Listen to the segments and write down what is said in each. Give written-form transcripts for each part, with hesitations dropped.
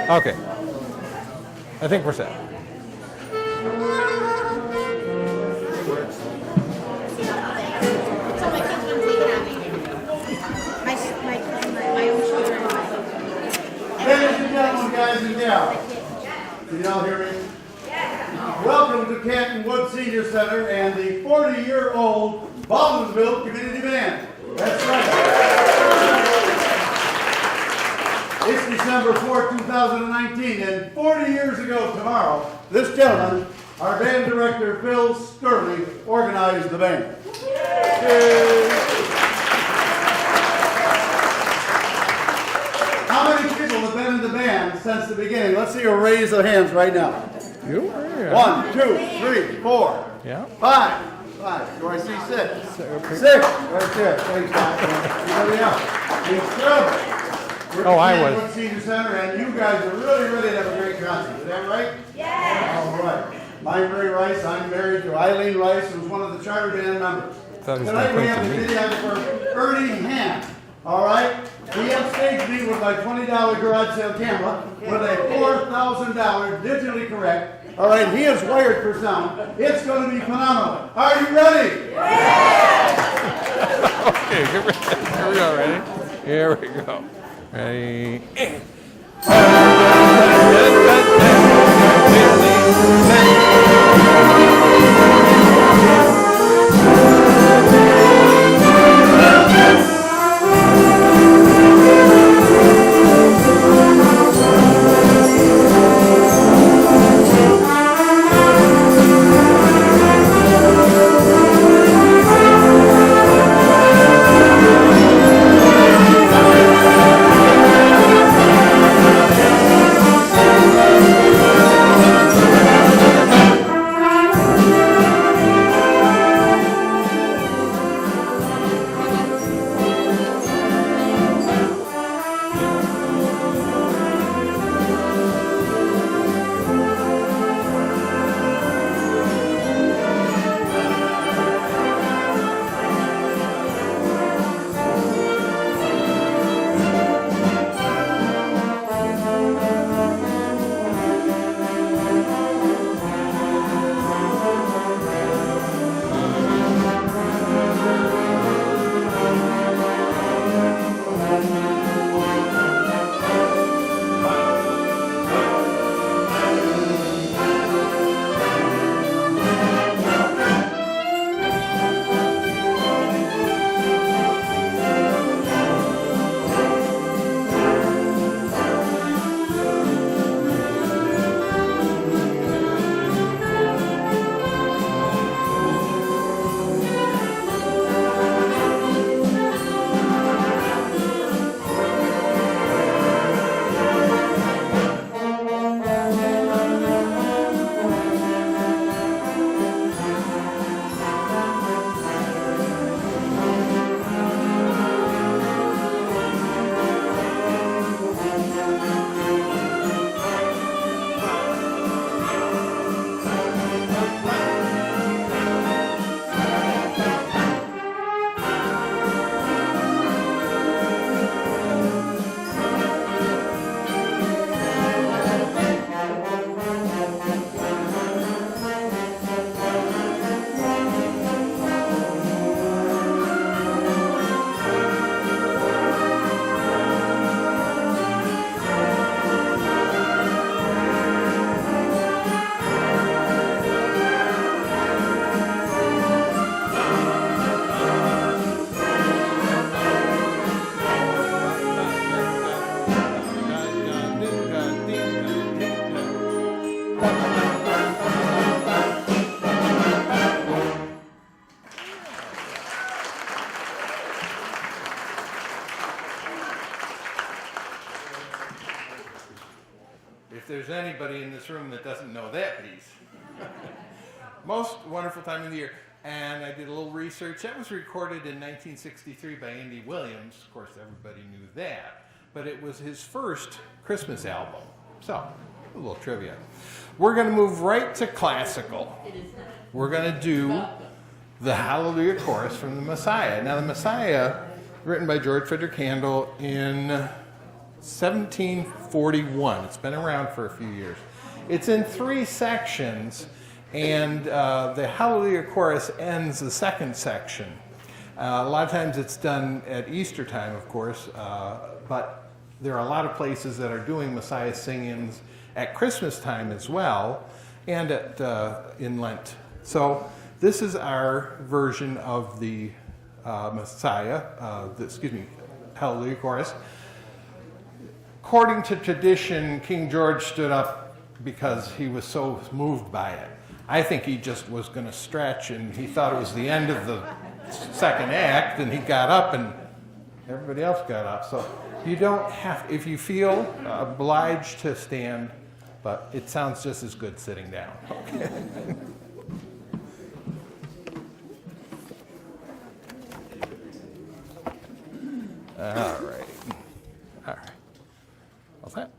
Okay. I think we're set. Ladies and gentlemen, guys and gals, can y'all hear me? Welcome to Canton Wood Senior Center and the 40-year-old Baldwinsville Community Band. That's right. It's December 4, 2019, and 40 years ago tomorrow, this gentleman, our band director, Phil Sterling, organized the band. How many people have been in the band since the beginning? Let's see a raise of hands right now. Yeah. 1, 2, 3, 4, Yeah. 5. Do I see 6? 6, right there. Thanks, Doc. Anybody else? Incredible. We're Oh, I at was. Canton Senior Center, and you guys are really ready to have a great concert. Is that right? Yes. All right. I'm Mary Rice. I'm married to Eileen Rice, who's one of the charter band members. Thought he was Tonight we gonna have a come to me. videographer, Ernie Hand. All right? He upstaged me with my $20 garage sale camera with a $4,000 digitally correct. All right, he is wired for sound. It's going to be phenomenal. Are you ready? Okay, here we go. Ready? Here we go. Ready? If there's anybody in this room that doesn't know that piece. Most wonderful time of the year. And I did a little research. That was recorded in 1963 by Andy Williams. Of course, everybody knew that. But it was his first Christmas album. So, a little trivia. We're going to move right to classical. We're going to do the Hallelujah Chorus from the Messiah. Now, the Messiah, written by George Frederick Handel in 1741. It's been around for a few years. It's in 3 sections, and the Hallelujah Chorus ends the second section. A lot of times it's done at Easter time, of course, but there are a lot of places that are doing Messiah sing-ins at Christmas time as well, and in Lent. So this is our version of the Messiah, Hallelujah Chorus. According to tradition, King George stood up because he was so moved by it. I think he just was going to stretch, and he thought it was the end of the second act, and he got up, and everybody else got up. So you don't have, if you feel obliged to stand, but it sounds just as good sitting down. Okay. All right. All right. What's that?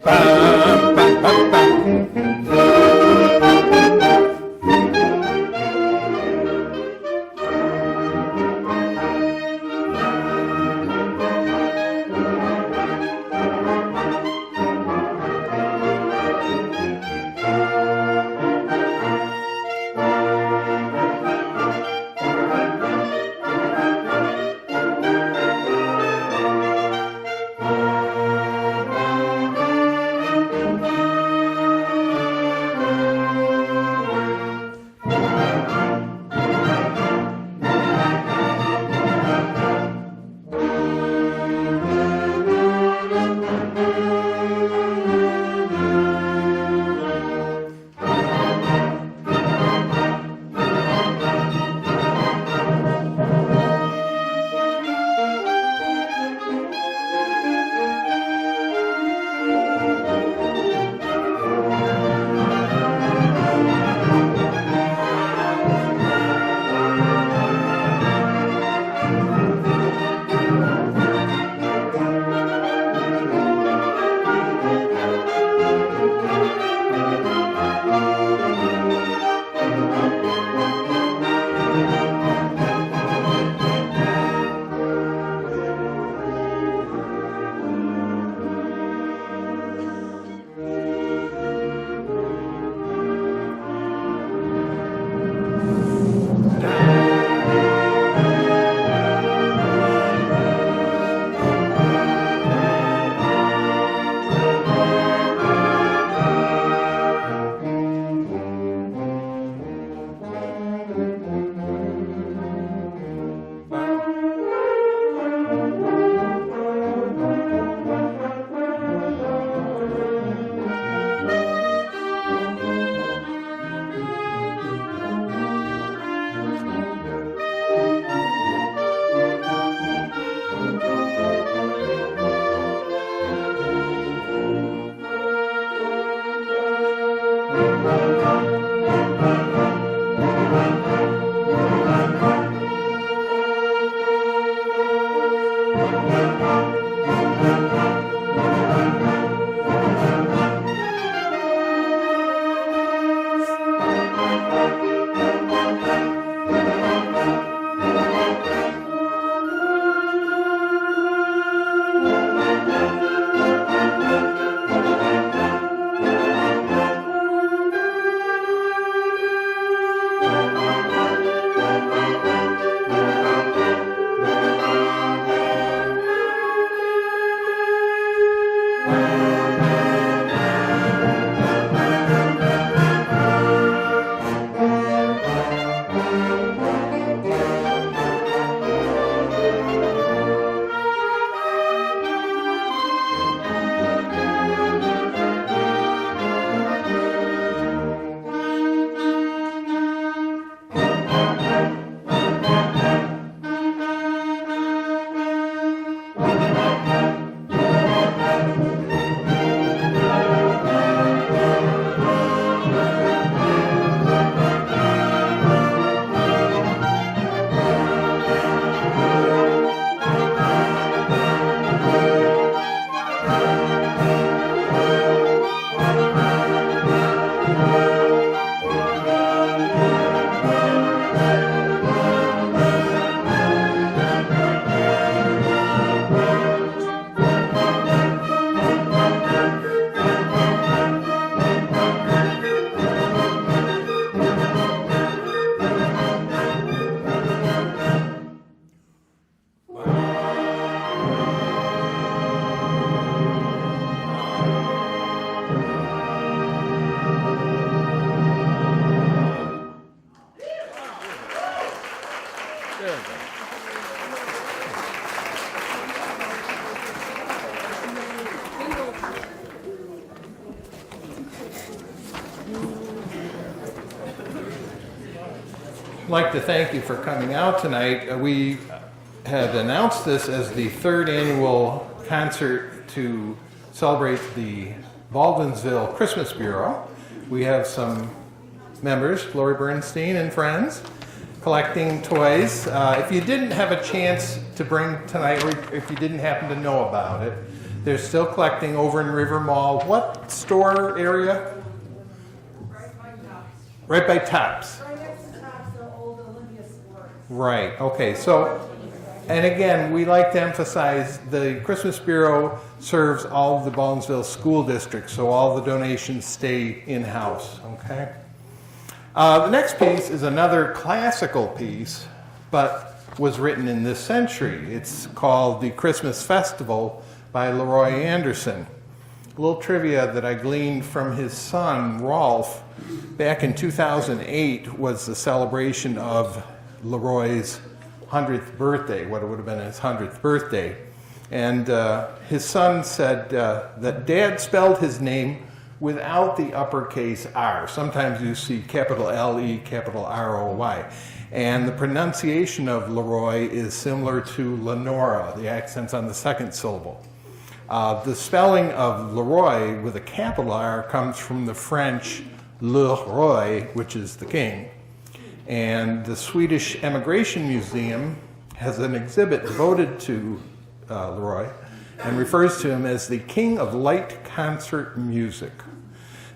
Bum, bum, bum, bum. There we go. I'd like to thank you for coming out tonight. We had announced this as the third annual concert to celebrate the Baldwinsville Christmas Bureau. We have some members, Lori Bernstein and friends, collecting toys. If you didn't have a chance to bring tonight, or if you didn't happen to know about it, they're still collecting over in River Mall. What store area? Right by Tops. Right next to Tops, the old Olympia Sports. Right, okay, so, and again, we like to emphasize the Christmas Bureau serves all of the Baldwinsville school districts, so all the donations stay in-house, okay? The next piece is another classical piece, but was written in this century. It's called The Christmas Festival by Leroy Anderson. A little trivia that I gleaned from his son, Rolf, back in 2008 was the celebration of Leroy's 100th birthday, what it would have been his 100th birthday. And his son said that Dad spelled his name without the uppercase R. Sometimes you see capital L-E, capital R-O-Y. And the pronunciation of Leroy is similar to Lenora, the accent's on the second syllable. The spelling of Leroy with a capital R comes from the French Le Roi, which is the king. And the Swedish Emigration Museum has an exhibit devoted to Leroy and refers to him as the king of light concert music.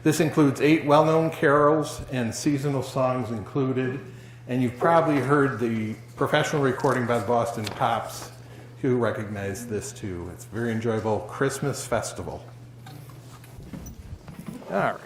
This includes 8 well-known carols and seasonal songs included, and you've probably heard the professional recording by the Boston Pops, who recognize this too. It's a very enjoyable Christmas festival. All right.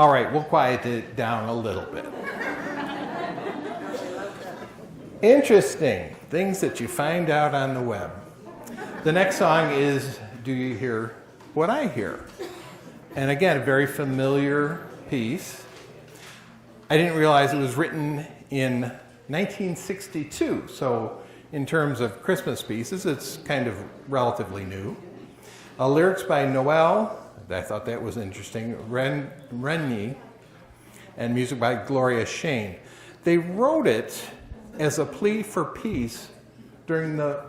All right, we'll quiet it down a little bit. Interesting things that you find out on the web. The next song is Do You Hear What I Hear? And again, a very familiar piece. I didn't realize it was written in 1962, so in terms of Christmas pieces, it's kind of relatively new. Lyrics by Noel, I thought that was interesting, Rennie, and music by Gloria Shane. They wrote it as a plea for peace during the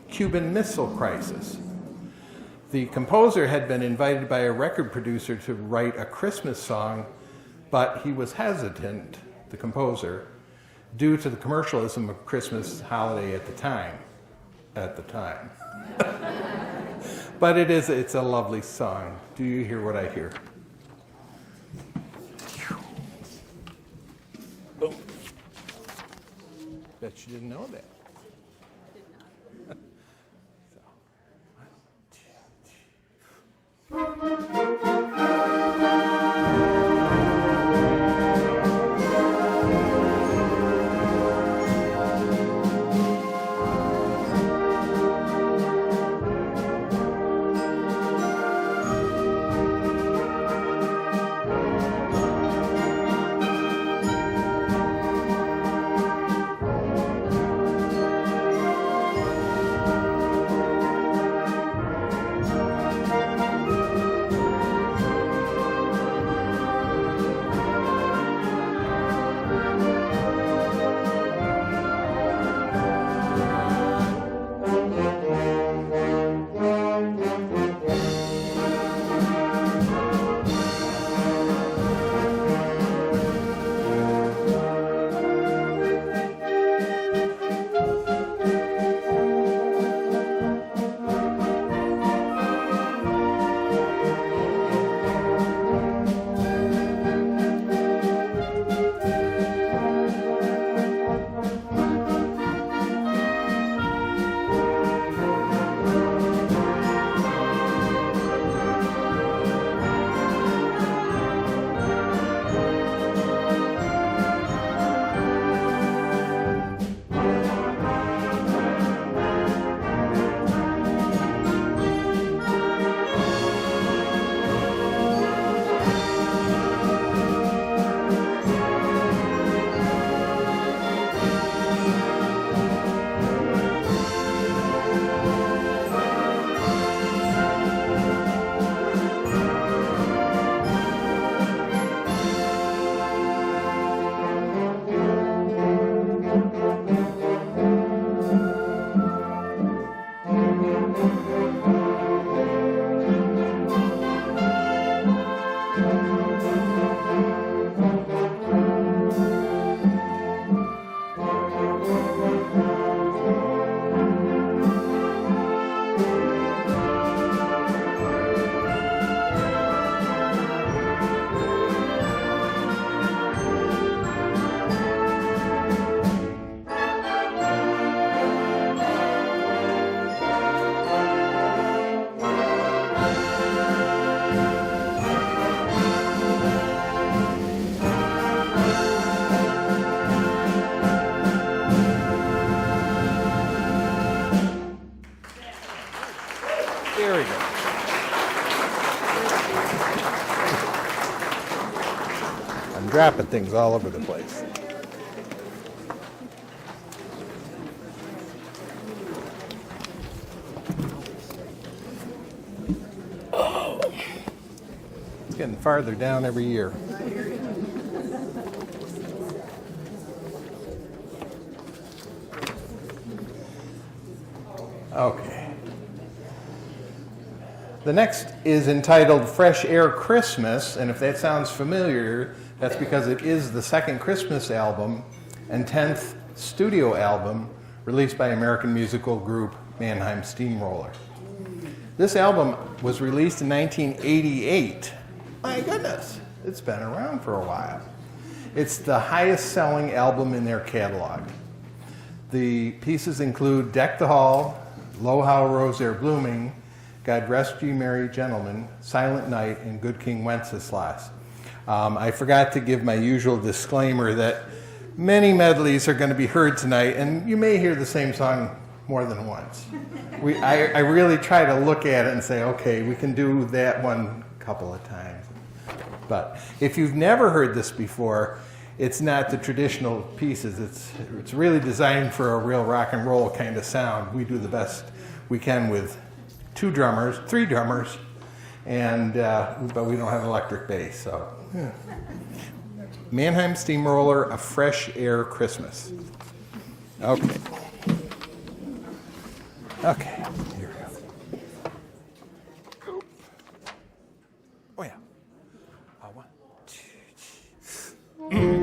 Cuban Missile Crisis. The composer had been invited by a record producer to write a Christmas song, but he was hesitant, the composer, due to the commercialism of Christmas holiday at the time. But it's a lovely song. Do you hear what I hear? Boom. Bet you didn't know that. There we go. I'm dropping things all over the place. Oh. It's getting farther down every year. Okay. The next is entitled Fresh Air Christmas, and if that sounds familiar, that's because it is the second Christmas album and 10th studio album released by American musical group Mannheim Steamroller. This album was released in 1988. My goodness, it's been around for a while. It's the highest selling album in their catalog. The pieces include Deck the Hall, Lo How a Rose There Blooming, God Rest Ye Merry Gentlemen, Silent Night, and Good King Wenceslas. I forgot to give my usual disclaimer that many medleys are going to be heard tonight, and you may hear the same song more than once. I really try to look at it and say, okay, we can do that one a couple of times. But if you've never heard this before, it's not the traditional pieces. It's really designed for a real rock and roll kind of sound. We do the best we can with 3 drummers, and but we don't have electric bass. So, yeah. Mannheim Steamroller, A Fresh Air Christmas. Okay. Okay. Here we go. Oh yeah. 1, 2, 3.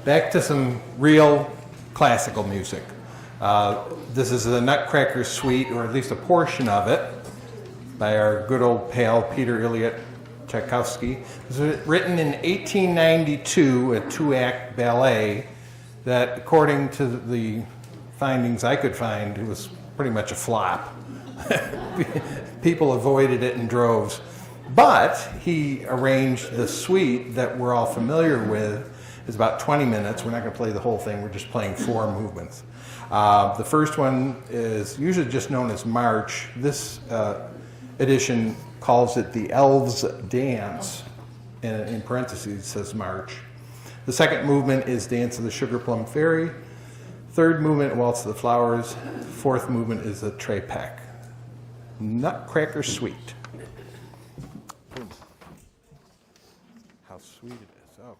back to some real classical music. This is the Nutcracker Suite, or at least a portion of it, by our good old pal Peter Ilyich Tchaikovsky. It was written in 1892, a two-act ballet that, according to the findings I could find, it was pretty much a flop. People avoided it in droves. But he arranged the suite that we're all familiar with. It's about 20 minutes. We're not going to play the whole thing. We're just playing 4 movements. The first one is usually just known as March. This edition calls it the Elves' Dance. And in parentheses it says March. The second movement is Dance of the Sugar Plum Fairy. Third movement, Waltz of the Flowers. Fourth movement is the Trepec. Nutcracker Suite. How sweet it is. Okay.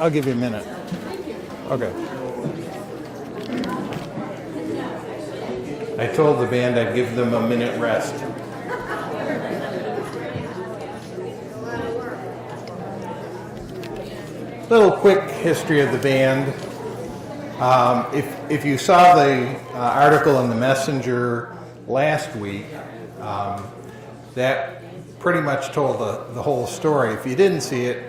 I'll give you a minute. Okay. I told the band I'd give them a minute rest. Little quick history of the band. If you saw the article in the Messenger last week, that pretty much told the whole story. If you didn't see it,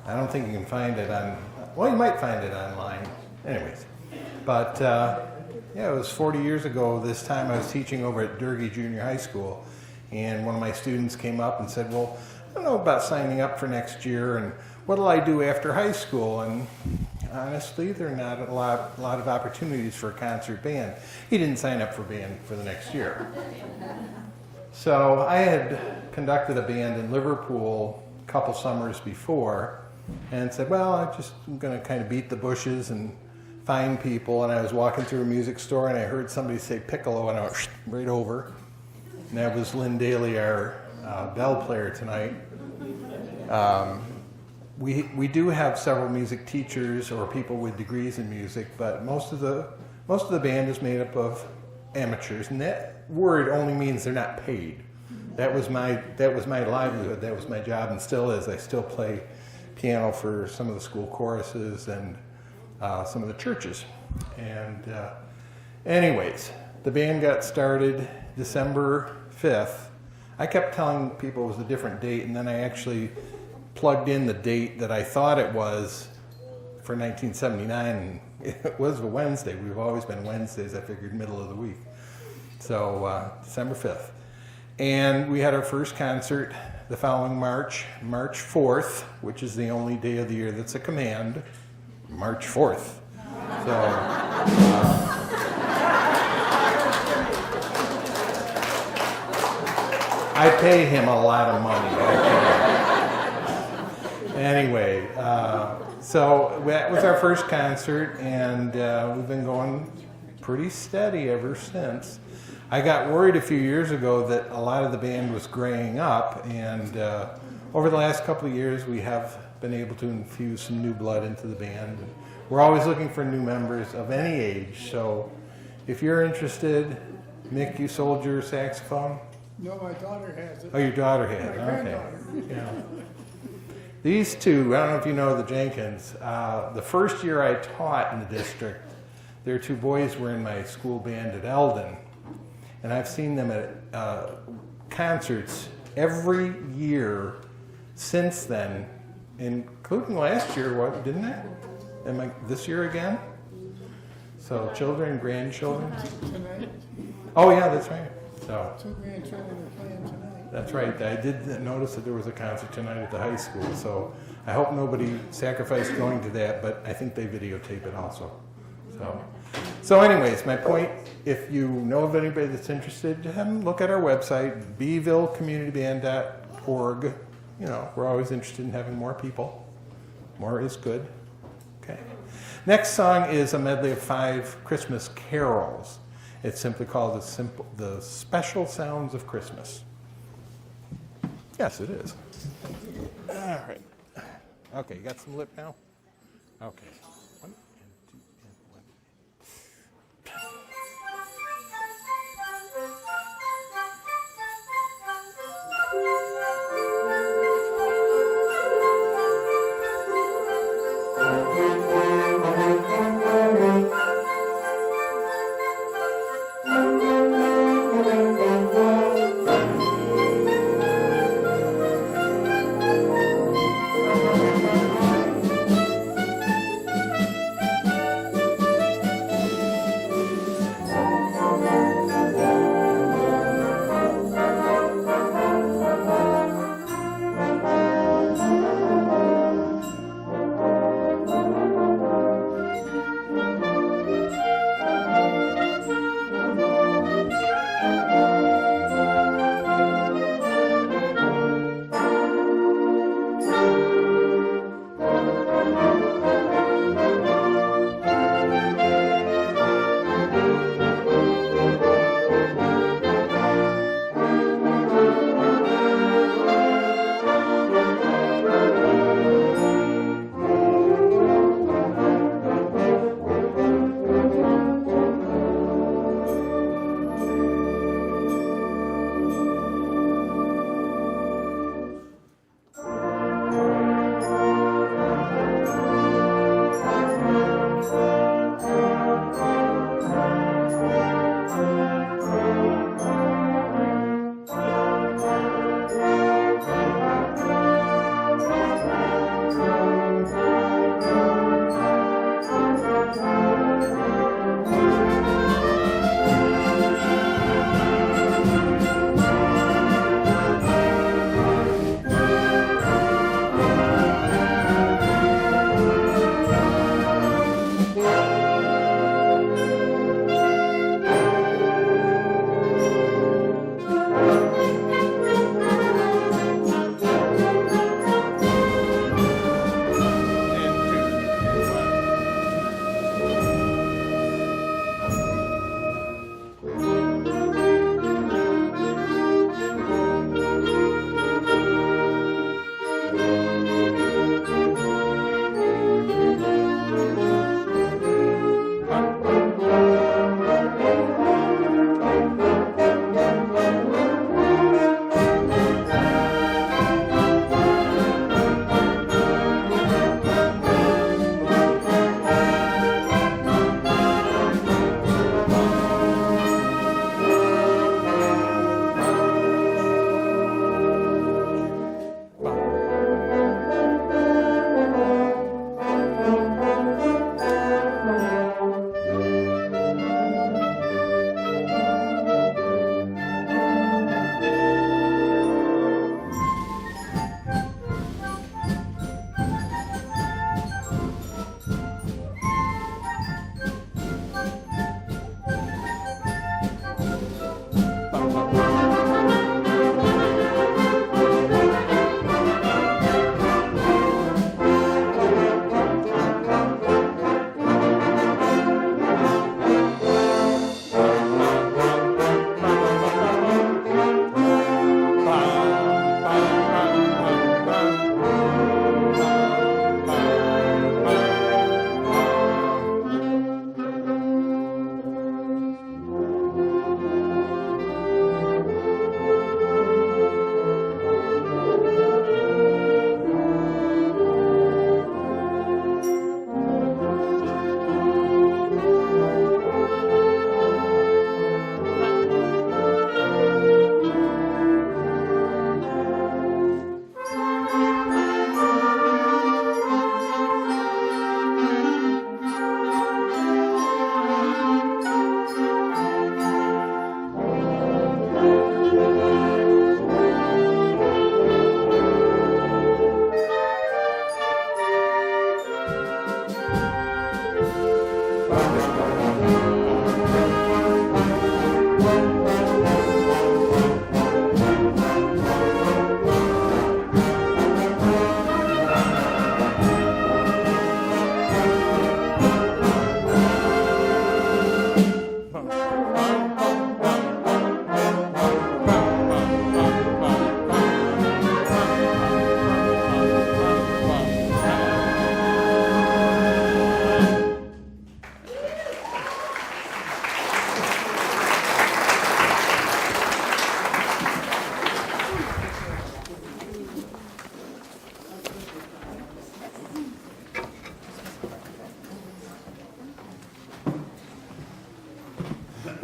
I don't think you can find it on, well, you might find it online. Anyways, but yeah, it was 40 years ago this time. I was teaching over at Durgee Junior High School, and one of my students came up and said, well, I don't know about signing up for next year, and what'll I do after high school? And honestly, there are not a lot of opportunities for a concert band. He didn't sign up for band for the next year. So I had conducted a band in Liverpool a couple summers before and said, well, I'm going to kind of beat the bushes and find people. And I was walking through a music store and I heard somebody say piccolo, and I went right over. And that was Lynn Daly, our bell player tonight. We do have several music teachers or people with degrees in music, but most of the band is made up of amateurs, and that word only means they're not paid. That was my livelihood. That was my job, and still is. I still play piano for some of the school choruses and some of the churches. And anyways, the band got started December 5th. I kept telling people it was a different date, and then I actually plugged in the date that I thought it was for 1979, and it was a Wednesday. We've always been Wednesdays. I figured middle of the week. So December 5th. And we had our first concert the following March 4th, which is the only day of the year that's a command, March 4th. So I pay him a lot of money. Anyway, so that was our first concert, and we've been going pretty steady ever since. I got worried a few years ago that a lot of the band was graying up, and over the last couple of years we have been able to infuse some new blood into the band. We're always looking for new members of any age, so if you're interested, Mick, you sold your saxophone? No, my daughter has it. Oh, your daughter has it, My okay. granddaughter. Yeah. These two, I don't know if you know the Jenkins, the first year I taught in the district, their two boys were in my school band at Eldon. And I've seen them at concerts every year since then, including last year, didn't I? This year again? So children, grandchildren. Tonight, Oh yeah, that's right. So two grandchildren are playing tonight. that's right. I did notice that there was a concert tonight at the high school. So I hope nobody sacrificed going to that, but I think they videotape it also. So anyways, my point, if you know of anybody that's interested, have them look at our website, bvillecommunityband.org. You know, we're always interested in having more people. More is good. Okay. Next song is a medley of 5 Christmas carols. It's simply called the Special Sounds of Christmas. Yes, it is. All right. Okay, you got some lip now? Okay.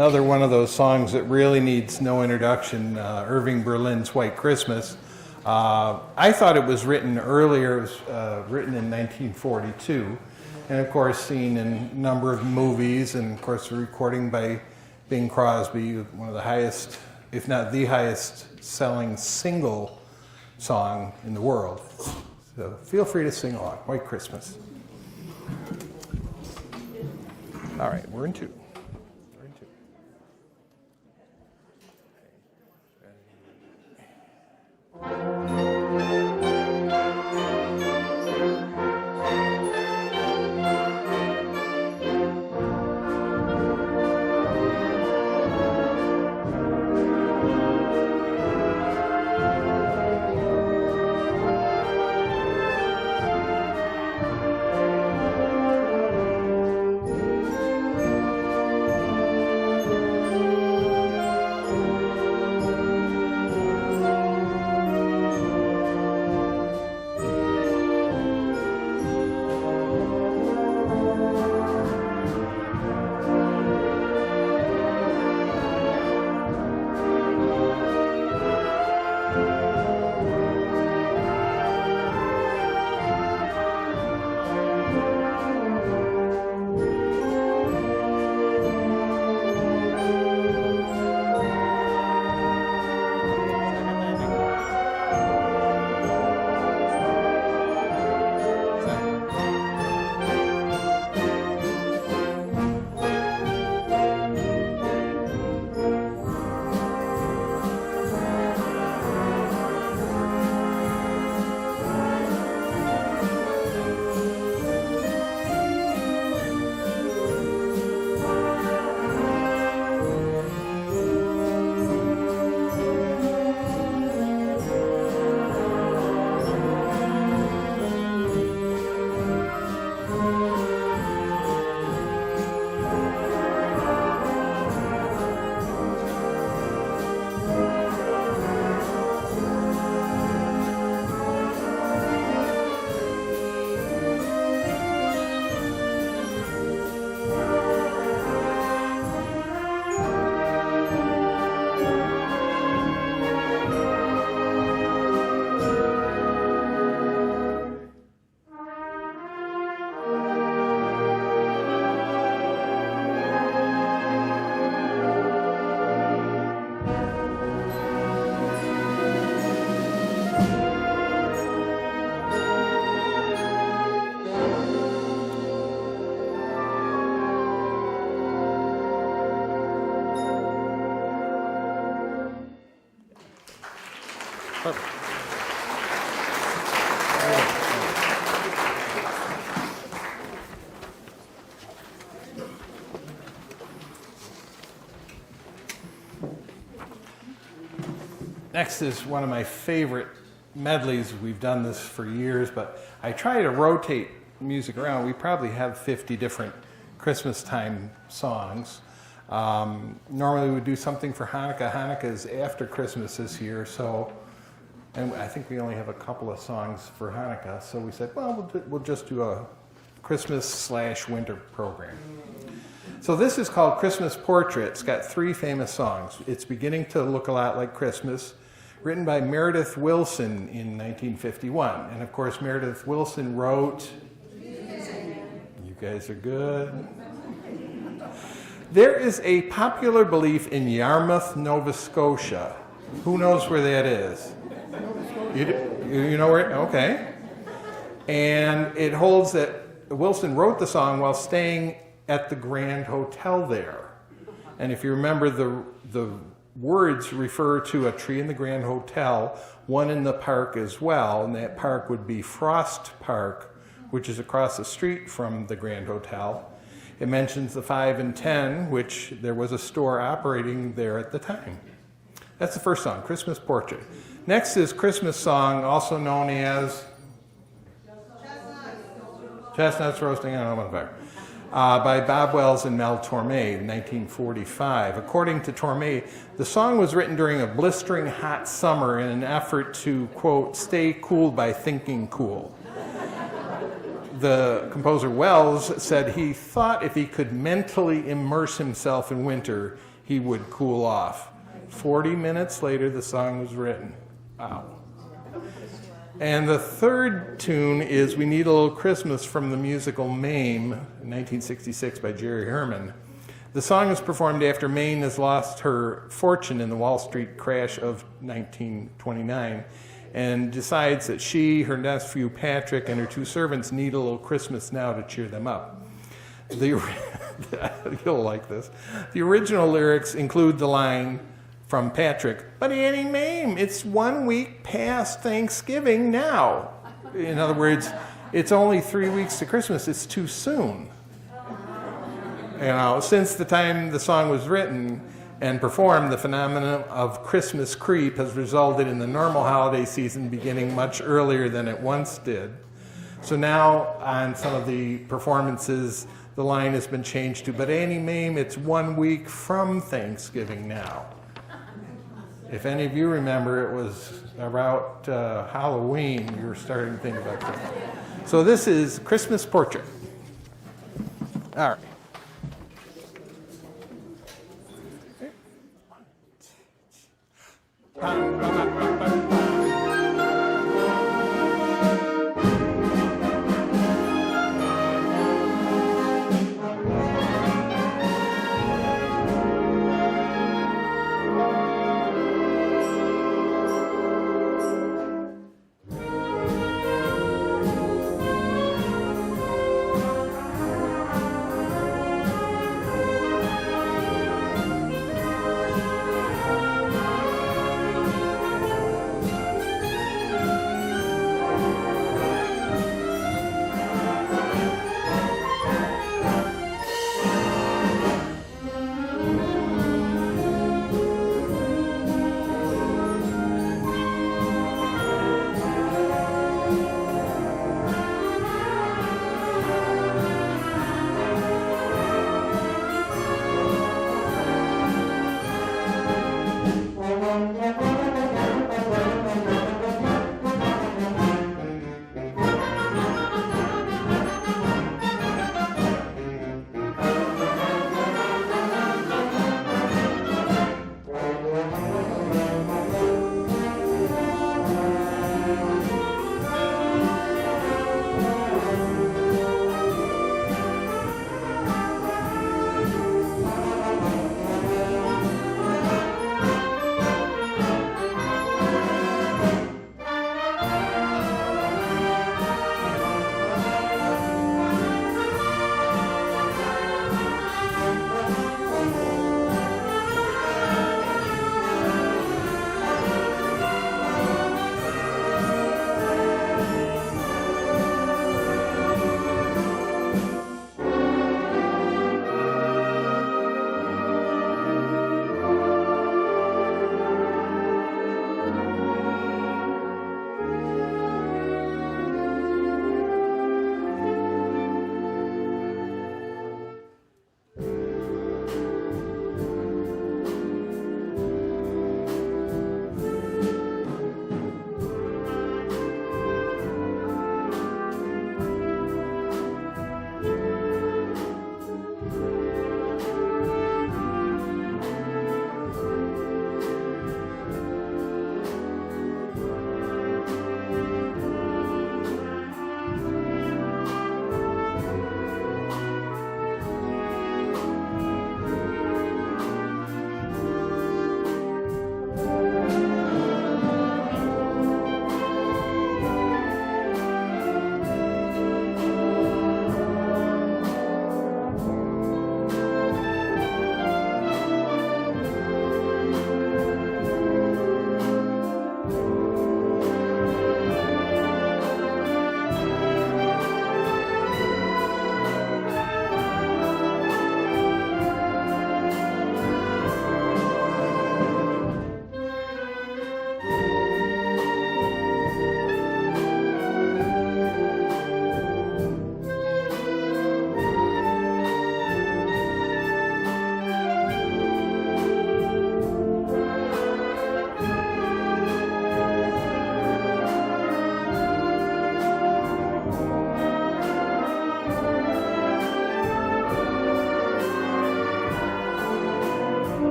Another one of those songs that really needs no introduction, Irving Berlin's White Christmas. I thought it was written earlier. It was written in 1942, and of course seen in a number of movies, and of course a recording by Bing Crosby, one of the highest, if not the highest selling single song in the world. So feel free to sing along, White Christmas. All right, we're in two. We're in two. Next is one of my favorite medleys. We've done this for years, but I try to rotate music around. We probably have 50 different Christmas time songs. Normally we do something for Hanukkah. Hanukkah is after Christmas this year, so, and I think we only have a couple of songs for Hanukkah, so we said, well, we'll just do a Christmas/winter program. So this is called Christmas Portrait. It's got 3 famous songs. It's beginning to look a lot like Christmas, written by Meredith Willson in 1951. And of course, Meredith Willson wrote, you guys are good. There is a popular belief in Yarmouth, Nova Scotia. Who knows where that is? You know where? Okay. And it holds that Wilson wrote the song while staying at the Grand Hotel there. And if you remember, the words refer to a tree in the Grand Hotel, one in the park as well, and that park would be Frost Park, which is across the street from the Grand Hotel. It mentions the 5 and 10, which there was a store operating there at the time. That's the first song, Christmas Portrait. Next is Christmas Song, also known as Chestnuts Roasting on an Open Fire, by Bob Wells and Mel Torme in 1945. According to Torme, the song was written during a blistering hot summer in an effort to, quote, stay cool by thinking cool. The composer Wells said he thought if he could mentally immerse himself in winter, he would cool off. 40 minutes later, the song was written. Wow. And the third tune is We Need a Little Christmas from the musical Mame, 1966 by Jerry Herman. The song is performed after Maine has lost her fortune in the Wall Street crash of 1929 and decides that she, her nephew Patrick, and her two servants need a little Christmas now to cheer them up. You'll like this. The original lyrics include the line from Patrick, "But Annie Mame, it's 1 week past Thanksgiving now." In other words, it's only 3 weeks to Christmas. It's too soon. You know, since the time the song was written and performed, the phenomenon of Christmas creep has resulted in the normal holiday season beginning much earlier than it once did. So now on some of the performances, the line has been changed to, "But Annie Mame, it's 1 week from Thanksgiving now." If any of you remember, it was about Halloween you were starting to think about Christmas. So this is Christmas Portrait. All right.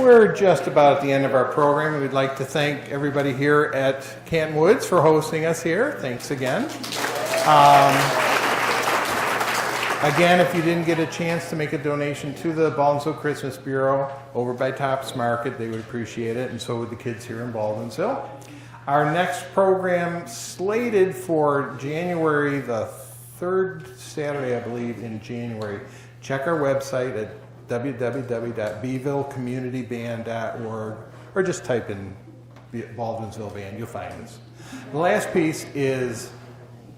we're just about at the end of our program. We'd like to thank everybody here at Canton Woods for hosting us here. Thanks again. Again, if you didn't get a chance to make a donation to the Baldwinsville Christmas Bureau over by Tops Market, they would appreciate it, and so would the kids here in Baldwinsville. Our next program slated for January, the third Saturday, I believe, in January. Check our website at www.bvillecommunityband.org or just type in Baldwinsville Band, you'll find us. The last piece is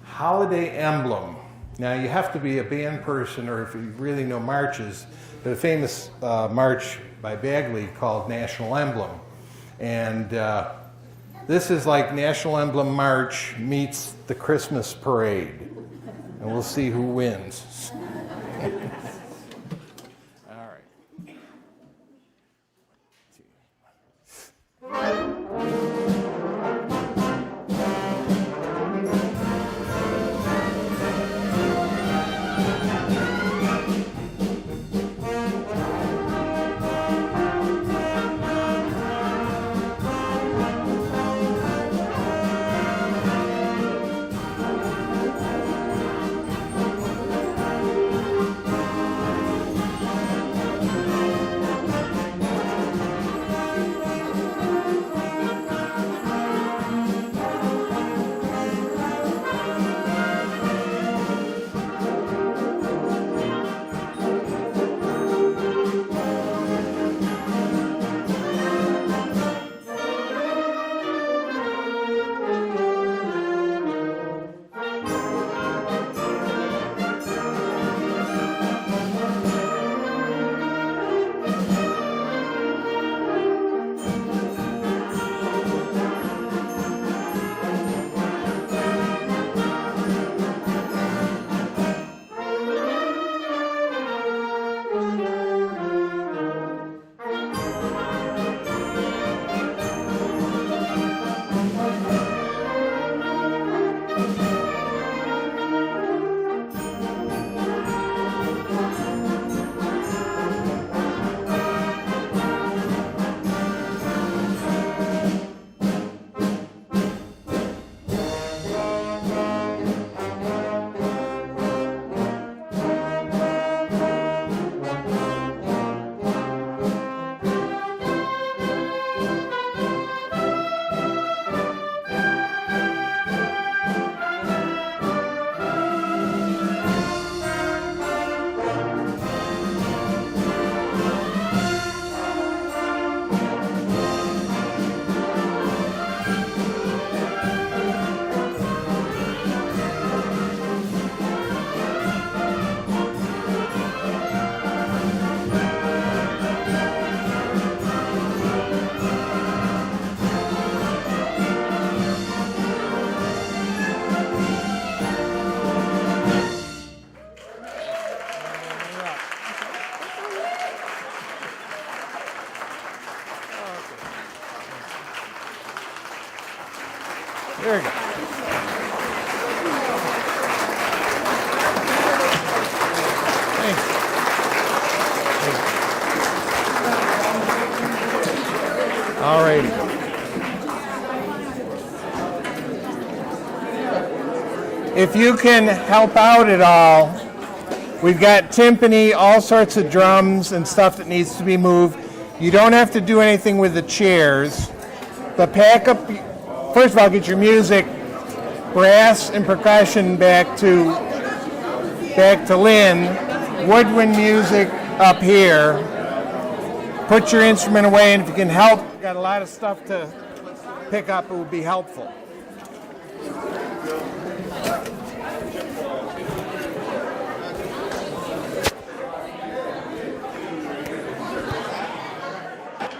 Holiday Emblem. Now, you have to be a band person or if you really know marches, but a famous march by Bagley called National Emblem. And this is like National Emblem March meets the Christmas Parade. And we'll see who wins. All right. There we go. Thanks. All righty. If you can help out at all, we've got timpani, all sorts of drums and stuff that needs to be moved. You don't have to do anything with the chairs, but pack up. First of all, get your music, brass and percussion back to Lynn. Woodwind music up here. Put your instrument away, and if you can help, we've got a lot of stuff to pick up. It would be helpful.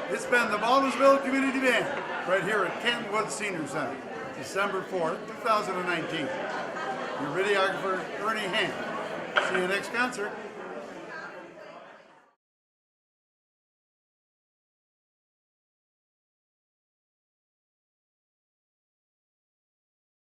It's been the Baldwinsville Community Band right here at Canton Woods Senior Center, December 4th, 2019. Your videographer, Ernie Ham. See you next concert.